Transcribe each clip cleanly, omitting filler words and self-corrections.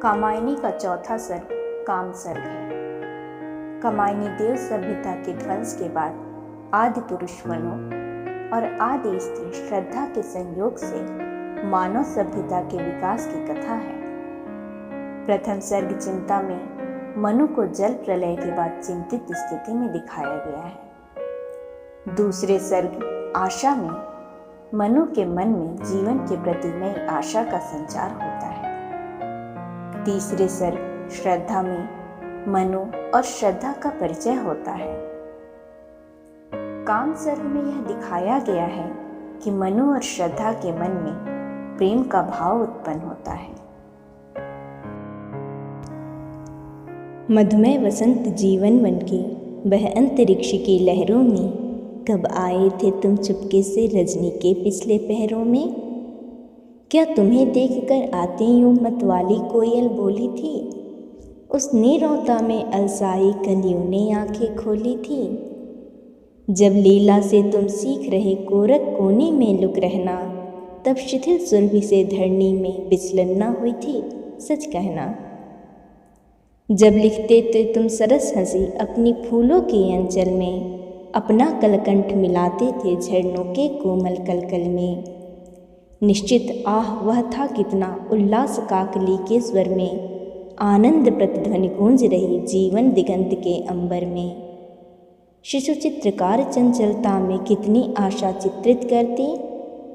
कामायनी का चौथा सर्ग काम सर्ग है। कामायनी देव सभ्यता के ध्वंस के बाद आदि पुरुष मनु और आदि स्त्री श्रद्धा के संयोग से मानव सभ्यता के विकास की कथा है। प्रथम सर्ग चिंता में मनु को जल प्रलय के बाद चिंतित स्थिति में दिखाया गया है। दूसरे सर्ग आशा में मनु के मन में जीवन के प्रति नई आशा का संचार होता है। तीसरे सर्ग श्रद्धा में मनु और श्रद्धा का परिचय होता है। काम सर्ग में यह दिखाया गया है कि मनु और श्रद्धा के मन में प्रेम का भाव उत्पन्न होता है। मधुमय वसंत जीवन वन के वह अंतरिक्ष की लहरों में कब आए थे तुम चुपके से रजनी के पिछले पहरों में। क्या तुम्हें देखकर आते यूं मतवाली कोयल बोली थी, उस नीरवता में अलसाई कलियों ने आंखें खोली थी। जब लीला से तुम सीख रहे कोरक कोने में लुक रहना, तब शिथिल सुरभि से धरनी में विचलन न हुई थी सच कहना। जब लिखते थे तुम सरस हंसी अपनी फूलों के अंचल में, अपना कलकंठ मिलाते थे झरनों के कोमल कलकल में। निश्चित आह वह था कितना उल्लास काकली के स्वर में, आनंद प्रतिध्वनि गूंज रही जीवन दिगंत के अंबर में। शिशु चित्रकार चंचलता में कितनी आशा चित्रित करते,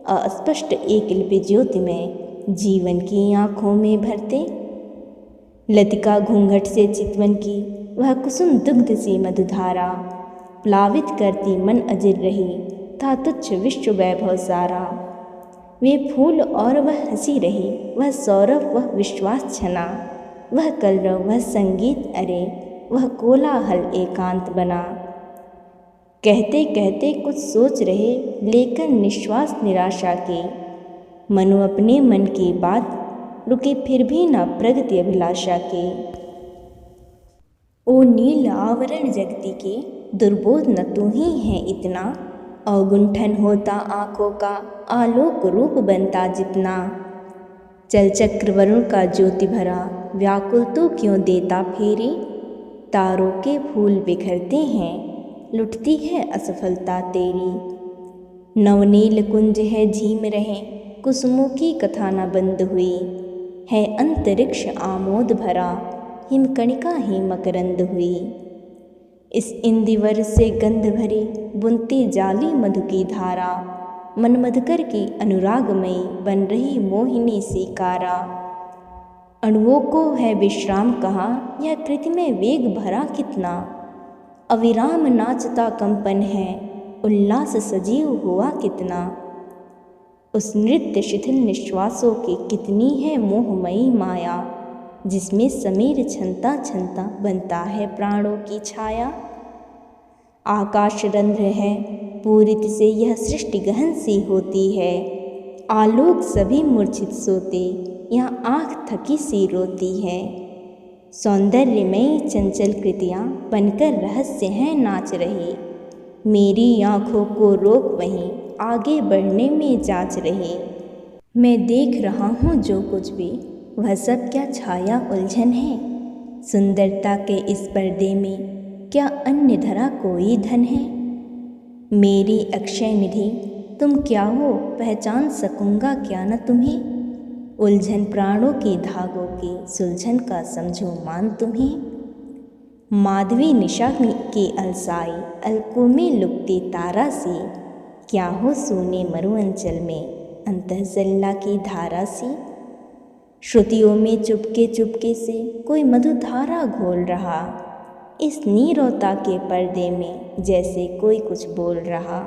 अस्पष्ट एक लिपि ज्योति में जीवन की आँखों में भरते। लतिका घूंघट से चितवन की वह कुसुम दुग्ध सी मधुधारा, प्लावित करती मन अजिर रही था तुच्छ विश्व वैभव सारा। वे फूल और वह हंसी रही, वह सौरभ वह विश्वास छना, वह कलरव वह संगीत अरे वह कोलाहल एकांत बना। कहते कहते कुछ सोच रहे लेकर निश्वास निराशा के, मनु अपने मन की बात रुके फिर भी न प्रगति अभिलाषा के। ओ नील आवरण जगती के दुर्बोध न तू ही है इतना, अवगुंठन होता आँखों का आलोक रूप बनता जितना। चल चक्र वरुण का ज्योति भरा व्याकुल तू क्यों देता फेरी, तारों के फूल बिखरते हैं लुटती है असफलता तेरी। नवनील कुंज है झीम रहे कुसुमों की कथा न बंद हुई, है अंतरिक्ष आमोद भरा हिमकणिका ही मकरंद हुई। इस इंदिवर से गंध भरी बुनती जाली मधु की धारा, मनमधकर की अनुरागमयी बन रही मोहिनी सी कारा। अणुओं को है विश्राम कहाँ यह कृति में वेग भरा कितना, अविराम नाचता कंपन है उल्लास सजीव हुआ कितना। उस नृत्य शिथिल निश्वासों की कितनी है मोहमयी माया, जिसमें समीर छनता छनता बनता है प्राणों की छाया। आकाश रंध्र है पूरित से यह सृष्टि गहन सी होती है, आलोक सभी मूर्छित सोते यहाँ आँख थकी सी रोती है। सौंदर्यमयी चंचल कृतियाँ बनकर रहस्य हैं नाच रही, मेरी आँखों को रोक वहीं आगे बढ़ने में जांच रही। मैं देख रहा हूँ जो कुछ भी वह सब क्या छाया उलझन है, सुंदरता के इस पर्दे में क्या अन्य धरा कोई धन है। मेरी अक्षय निधि तुम क्या हो पहचान सकूंगा क्या न तुम्हें, उलझन प्राणों की धागों की सुलझन का समझो मान तुम्हें। माधवी निशा की अलसाई अलकों में लुकती तारा सी, क्या हो सोने मरु अंचल में अंतःजल्ला की धारा सी। श्रुतियों में चुपके चुपके से कोई मधुधारा घोल रहा, इस नीरवता के पर्दे में जैसे कोई कुछ बोल रहा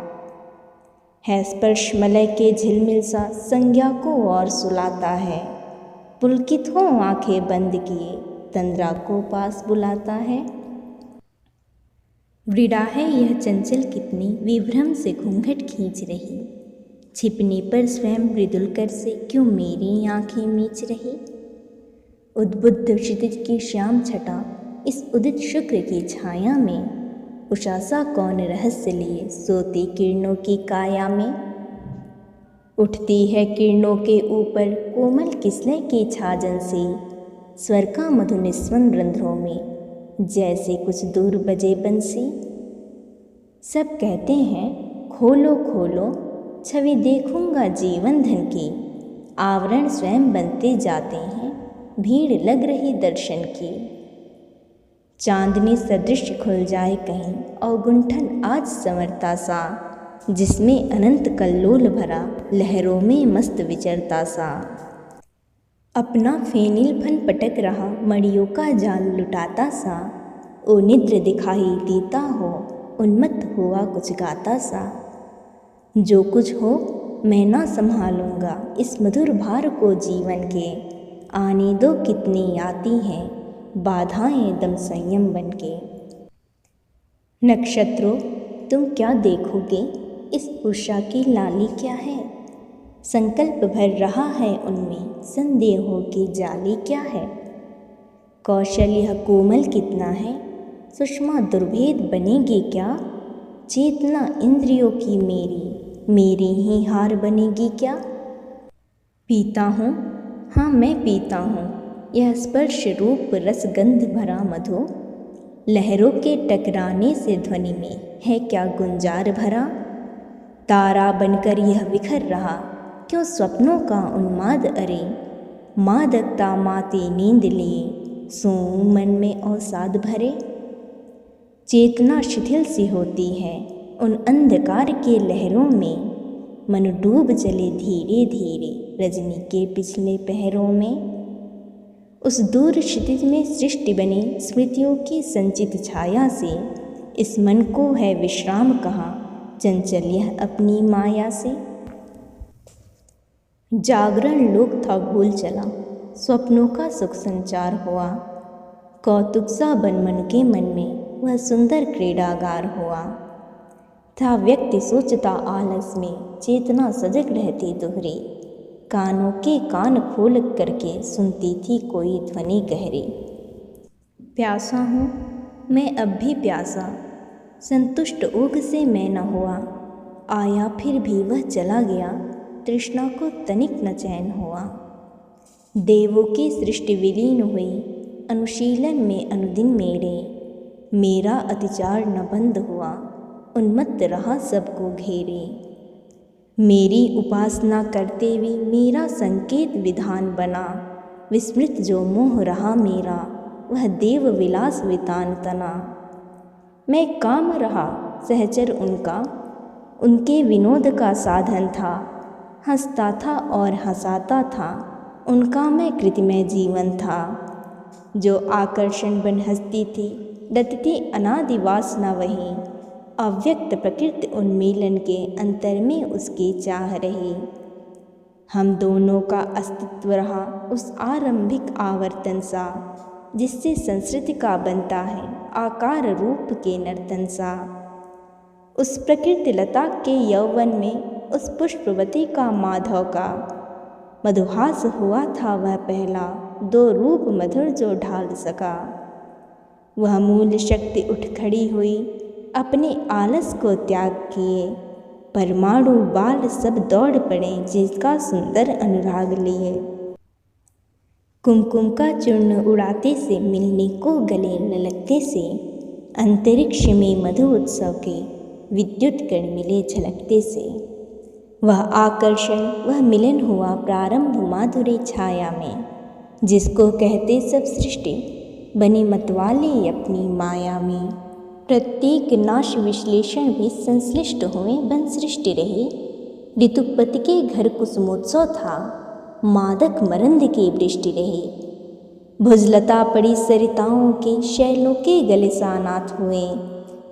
है। स्पर्श मलय के झिलमिल सा संज्ञा को और सुलाता है, पुलकित हो आंखें बंद किए तंद्रा को पास बुलाता है। वृड़ा है यह चंचल कितनी विभ्रम से घूंघट खींच रही, छिपने पर स्वयं मृदुल कर से क्यों मेरी आंखें मीच रही। उद्बुद्ध क्षितिज की श्याम छटा इस उदित शुक्र की छाया में, उषासा कौन रहस्य लिए सोती किरणों की काया में। उठती है किरणों के ऊपर कोमल किसने की छाजन सी, स्वर का मधु निस्वन रंध्रों में जैसे कुछ दूर बजे बंसी। सब कहते हैं खोलो खोलो छवि देखूंगा जीवन धन की, आवरण स्वयं बनते जाते हैं भीड़ लग रही दर्शन की। चांदनी सदृश खुल जाए कहीं और गुंठन आज संवरता सा, जिसमें अनंत कल्लोल भरा लहरों में मस्त विचरता सा। अपना फेनिल फन पटक रहा मड़ियों का जाल लुटाता सा, ओ निद्र दिखाई देता हो उन्मत्त हुआ कुछ गाता सा। जो कुछ हो मैं ना संभालूंगा इस मधुर भार को जीवन के, आने दो कितनी आती हैं बाधाएं दम संयम बनके। नक्षत्रों तुम क्या देखोगे इस उषा की लाली क्या है, संकल्प भर रहा है उनमें संदेहों की जाली क्या है। कौशल्य कोमल कितना है सुषमा दुर्भेद बनेगी क्या, चेतना इंद्रियों की मेरी ही हार बनेगी क्या। पीता हूँ हाँ मैं पीता हूँ यह स्पर्श रूप रसगंध भरा मधु, लहरों के टकराने से ध्वनि में है क्या गुंजार भरा। तारा बनकर यह बिखर रहा क्यों स्वप्नों का उन्माद अरे, मादकता माती नींद लिए सोऊं मन में अवसाद भरे। चेतना शिथिल सी होती है उन अंधकार के लहरों में, मन डूब चले धीरे धीरे रजनी के पिछले पहरों में। उस दूर क्षितिज में सृष्टि बनी स्मृतियों की संचित छाया से, इस मन को है विश्राम कहाँ चंचल यह अपनी माया से। जागरण लोक था भूल चला स्वप्नों का सुख संचार हुआ, कौतुक सा बन मन के मन में वह सुंदर क्रीडागार हुआ। था व्यक्ति सोचता आलस में चेतना सजग रहती दोहरी, कानों के कान खोल करके सुनती थी कोई ध्वनि गहरी। प्यासा हूँ मैं अब भी प्यासा संतुष्ट ऊग से मैं न हुआ, आया फिर भी वह चला गया तृष्णा को तनिक न चैन हुआ। देवों की सृष्टि विलीन हुई अनुशीलन में अनुदिन मेरा अतिचार न बंद हुआ, उन्मत्त रहा सबको घेरे। मेरी उपासना करते हुए मेरा संकेत विधान बना, विस्मृत जो मोह रहा मेरा वह देव विलास वितान तना। मैं काम रहा सहचर उनका उनके विनोद का साधन था, हंसता था और हंसाता था उनका मैं कृतिमय जीवन था। जो आकर्षण बन हंसती थी डटती अनादि वासना वही, अव्यक्त प्रकृति उन्मीलन के अंतर में उसकी चाह रही। हम दोनों का अस्तित्व रहा उस आरंभिक आवर्तन सा, जिससे संस्कृति का बनता है आकार रूप के नर्तन सा। उस प्रकृति लता के यौवन में उस पुष्पवती का माधव का मधुहास हुआ था वह पहला, दो रूप मधुर जो ढाल सका। वह मूल शक्ति उठ खड़ी हुई अपने आलस को त्याग किए, परमाणु बाल सब दौड़ पड़े जिसका सुंदर अनुराग लिए। कुमकुम का चूर्ण उड़ाते से मिलने को गले न लगते से, अंतरिक्ष में मधु उत्सव के विद्युत कण मिले झलकते से। वह आकर्षण वह मिलन हुआ प्रारंभ माधुरी छाया में, जिसको कहते सब सृष्टि बनी मतवाली अपनी माया में। प्रत्येक नाश विश्लेषण भी संश्लिष्ट हुए बन सृष्टि रही, ऋतुपति के घर कुसुमोत्सव था मादक मरंद की वृष्टि रही। भुजलता पड़ी सरिताओं के शैलों के गले सानाथ हुए,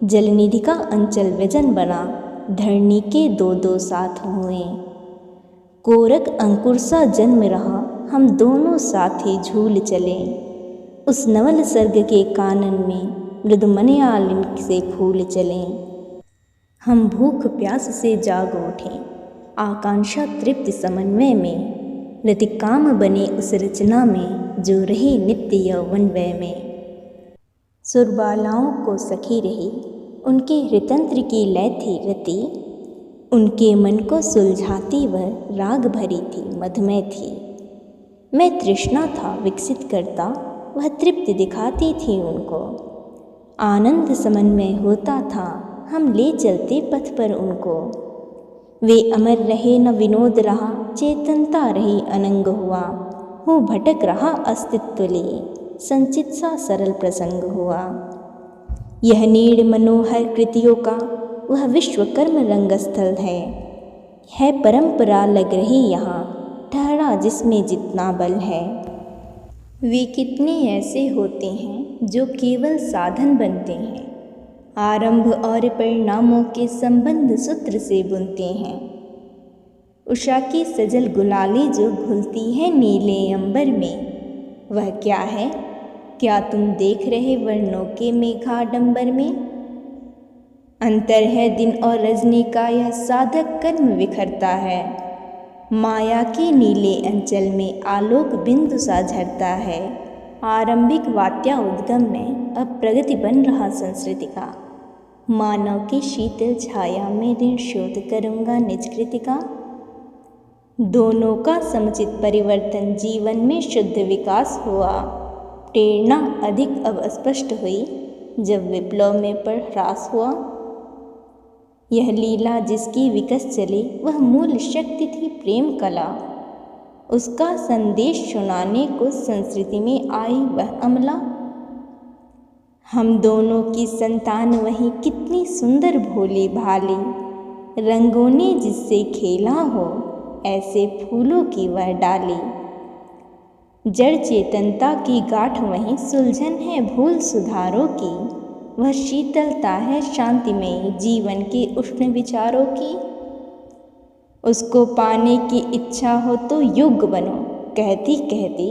जलनिधि का अंचल व्यजन बना धरणी के दो दो साथ हुए। कोरक अंकुर सा जन्म रहा हम दोनों साथी झूल चले, उस नवल सर्ग के कानन में मृदु मलयालिन से फूल चले। हम भूख प्यास से जाग उठे आकांक्षा तृप्ति समन्वय में, रतिकाम बने उस रचना में जो रही नित्य यौवनवय में। सुरबालाओं को सखी रही उनके हृतंत्र की लय थी रति, उनके मन को सुलझाती वह राग भरी थी मधुमय थी। मैं तृष्णा था विकसित करता, वह तृप्ति दिखाती थी उनको। आनंद समन्वय होता था, हम ले चलते पथ पर उनको। वे अमर रहे न विनोद रहा, चेतनता रही अनंग हुआ। हूँ भटक रहा अस्तित्व लिए, संचित सा सरल प्रसंग हुआ। यह नीड़ मनोहर कृतियों का वह विश्वकर्म रंगस्थल है परंपरा लग रही यहाँ, ठहरा जिसमें जितना बल है। वे कितने ऐसे होते हैं जो केवल साधन बनते हैं, आरंभ और परिणामों के संबंध सूत्र से बुनते हैं। उषा की सजल गुलाली जो घुलती है नीले अंबर में, वह क्या है? क्या तुम देख रहे वर्णों के मेघाडंबर में? अंतर है दिन और रजनी का, यह साधक कर्म बिखरता है। माया के नीले अंचल में आलोक बिंदु सा झरता है। आरंभिक वात्या उद्गम में अब प्रगति बन रहा संस्कृति का। मानव की शीतल छाया में ऋण शोध करूँगा निज कृति का। दोनों का समुचित परिवर्तन जीवन में शुद्ध विकास हुआ। प्रेरणा अधिक अब स्पष्ट हुई जब विप्लव में पर ह्रास हुआ। यह लीला जिसकी विकस चली वह मूल शक्ति थी प्रेम कला। उसका संदेश सुनाने को संस्कृति में आई वह अमला। हम दोनों की संतान वही कितनी सुंदर भोली भाली, रंगों ने जिससे खेला हो ऐसे फूलों की वह डाली। जड़ चेतनता की गांठ वहीं सुलझन है भूल सुधारों की, वह शीतलता है शांतिमयी जीवन के उष्ण विचारों की। उसको पाने की इच्छा हो तो योग्य बनो, कहती कहती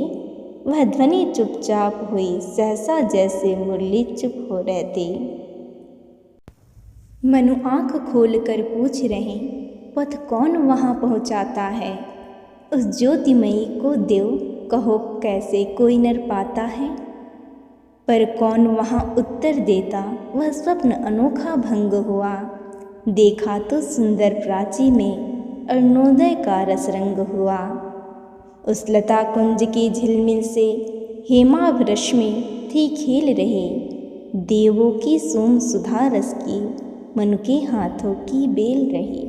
वह ध्वनि चुपचाप हुई, सहसा जैसे मुरली चुप हो रहती। मनु आँख खोल कर पूछ रहे, पथ कौन वहाँ पहुँचाता है? उस ज्योतिमयी को देव कहो कैसे कोई नर पाता है? पर कौन वहाँ उत्तर देता, वह स्वप्न अनोखा भंग हुआ। देखा तो सुंदर प्राची में अरुणोदय का रसरंग हुआ। उस लता कुंज की झिलमिल से हेमाभ रश्मि थी खेल रही। देवों की सोम सुधा रस की मनु के हाथों की बेल रही।